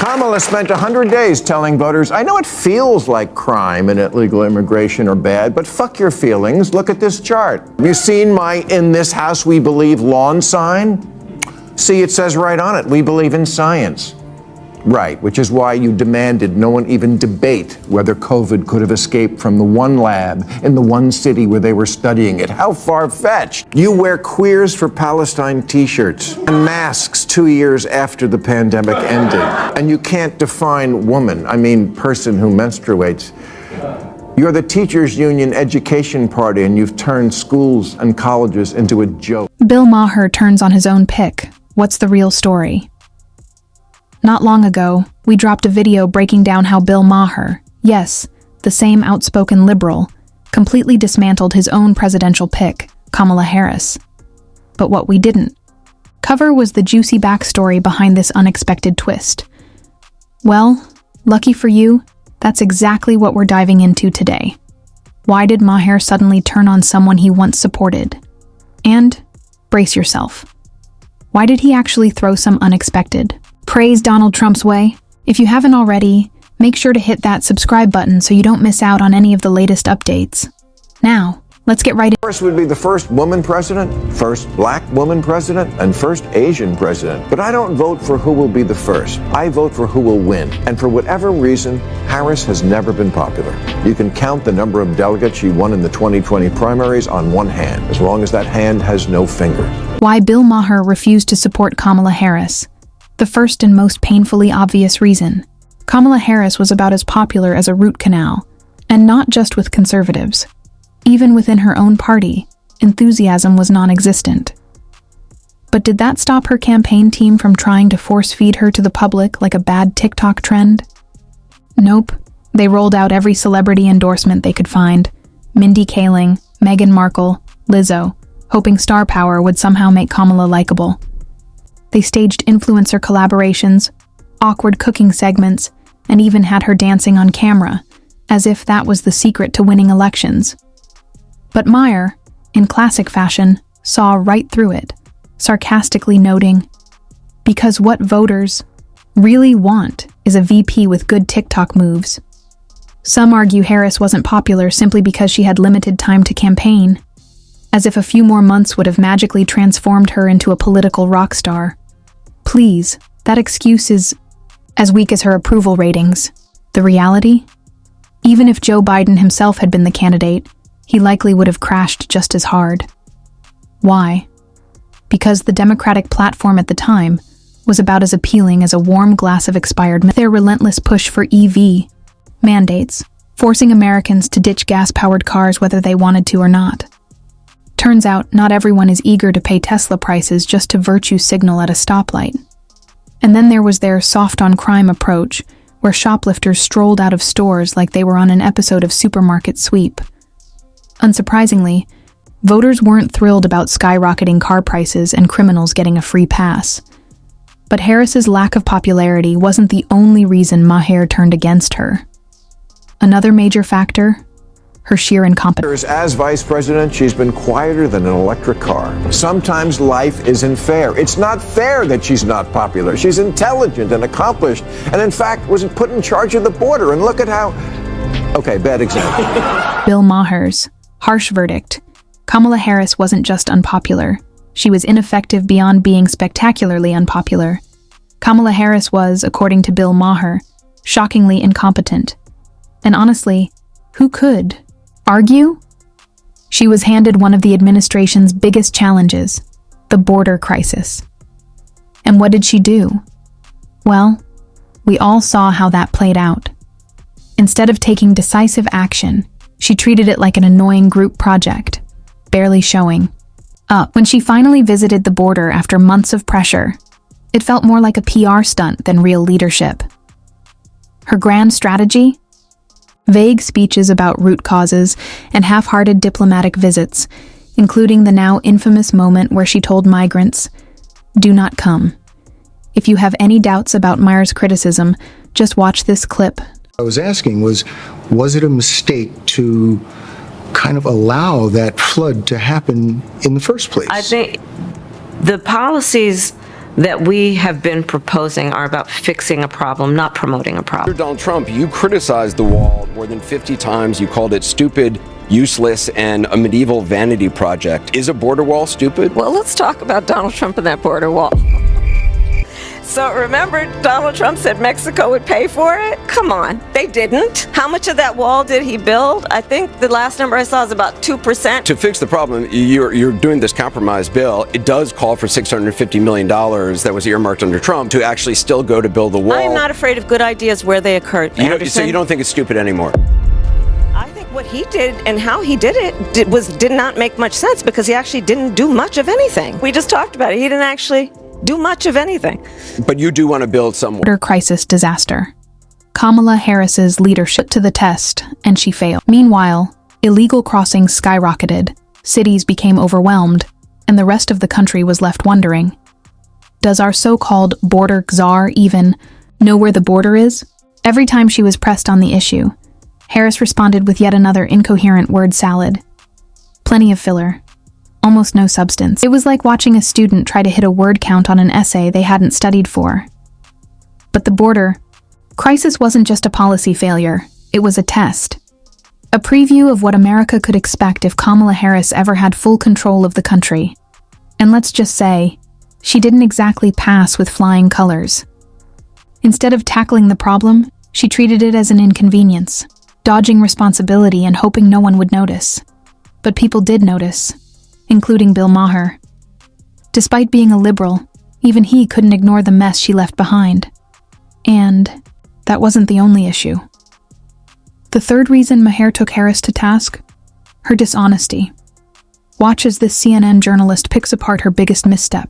Kamala spent 100 days telling voters, I know it feels like crime and illegal immigration are bad, but fuck your feelings. Look at this chart. Have you seen my "In this house we believe" lawn sign? See, it says right on it, we believe in science. Right, which is why you demanded no one even debate whether COVID could have escaped from the one lab in the one city where they were studying it. How far-fetched. You wear Queers for Palestine t-shirts and masks 2 years after the pandemic ended. And you can't define woman, I mean person who menstruates. You're the teachers' union education party, and you've turned schools and colleges into a joke. Bill Maher turns on his own pick. What's the real story? Not long ago, we dropped a video breaking down how Bill Maher, yes, the same outspoken liberal, completely dismantled his own presidential pick, Kamala Harris. But what we didn't cover was the juicy backstory behind this unexpected twist. Well, lucky for you, that's exactly what we're diving into today. Why did Maher suddenly turn on someone he once supported? And, brace yourself, why did he actually throw some unexpected praise Donald Trump's way? If you haven't already, make sure to hit that subscribe button so you don't miss out on any of the latest updates. Now, let's get right in. First would be the first woman president, first black woman president, and first Asian president. But I don't vote for who will be the first. I vote for who will win. And for whatever reason, Harris has never been popular. You can count the number of delegates she won in the 2020 primaries on one hand, as long as that hand has no fingers. Why Bill Maher refused to support Kamala Harris. The first and most painfully obvious reason. Kamala Harris was about as popular as a root canal, and not just with conservatives. Even within her own party, enthusiasm was non-existent. But did that stop her campaign team from trying to force-feed her to the public like a bad TikTok trend? Nope. They rolled out every celebrity endorsement they could find. Mindy Kaling, Meghan Markle, Lizzo, hoping star power would somehow make Kamala likable. They staged influencer collaborations, awkward cooking segments, and even had her dancing on camera, as if that was the secret to winning elections. But Maher, in classic fashion, saw right through it, sarcastically noting, because what voters really want is a VP with good TikTok moves. Some argue Harris wasn't popular simply because she had limited time to campaign, as if a few more months would have magically transformed her into a political rock star. Please, that excuse is as weak as her approval ratings. The reality? Even if Joe Biden himself had been the candidate, he likely would have crashed just as hard. Why? Because the Democratic platform at the time was about as appealing as a warm glass of expired milk. Their relentless push for EV mandates, forcing Americans to ditch gas-powered cars whether they wanted to or not. Turns out, not everyone is eager to pay Tesla prices just to virtue signal at a stoplight. And then there was their soft-on-crime approach, where shoplifters strolled out of stores like they were on an episode of Supermarket Sweep. Unsurprisingly, voters weren't thrilled about skyrocketing car prices and criminals getting a free pass. But Harris's lack of popularity wasn't the only reason Maher turned against her. Another major factor? Her sheer incompetence. As vice president, she's been quieter than an electric car. Sometimes life isn't fair. It's not fair that she's not popular. She's intelligent and accomplished, and in fact was put in charge of the border. And look at how... Okay, bad example. Bill Maher's harsh verdict. Kamala Harris wasn't just unpopular. She was ineffective beyond being spectacularly unpopular. Kamala Harris was, according to Bill Maher, shockingly incompetent. And honestly, who could argue? She was handed one of the administration's biggest challenges, the border crisis. And what did she do? Well, we all saw how that played out. Instead of taking decisive action, she treated it like an annoying group project, barely showing up. When she finally visited the border after months of pressure, it felt more like a PR stunt than real leadership. Her grand strategy? Vague speeches about root causes and half-hearted diplomatic visits, including the now infamous moment where she told migrants, "Do not come. If you have any doubts about Maher's criticism, just watch this clip." I was asking was it a mistake to kind of allow that flood to happen in the first place? I think the policies that we have been proposing are about fixing a problem, not promoting a problem. Donald Trump, you criticized the wall more than 50 times. You called it stupid, useless, and a medieval vanity project. Is a border wall stupid? Well, let's talk about Donald Trump and that border wall. So remember, Donald Trump said Mexico would pay for it? Come on, they didn't. How much of that wall did he build? I think the last number I saw is about 2%. To fix the problem, you're doing this compromise bill. It does call for $650 million that was earmarked under Trump to actually still go to build the wall. I am not afraid of good ideas where they occurred. So you don't think it's stupid anymore? I think what he did and how he did it did not make much sense because he actually didn't do much of anything. We just talked about it. He didn't actually do much of anything. But you do want to build some Border crisis disaster. Kamala Harris's leadership to the test, and she failed. Meanwhile, illegal crossings skyrocketed, cities became overwhelmed, and the rest of the country was left wondering, does our so-called border czar even know where the border is? Every time she was pressed on the issue, Harris responded with yet another incoherent word salad. Plenty of filler. Almost no substance. It was like watching a student try to hit a word count on an essay they hadn't studied for. But the border crisis wasn't just a policy failure, it was a test. A preview of what America could expect if Kamala Harris ever had full control of the country. And let's just say, she didn't exactly pass with flying colors. Instead of tackling the problem, she treated it as an inconvenience, dodging responsibility and hoping no one would notice. But people did notice, including Bill Maher. Despite being a liberal, even he couldn't ignore the mess she left behind. And that wasn't the only issue. The third reason Maher took Harris to task? Her dishonesty. Watch as this CNN journalist picks apart her biggest misstep.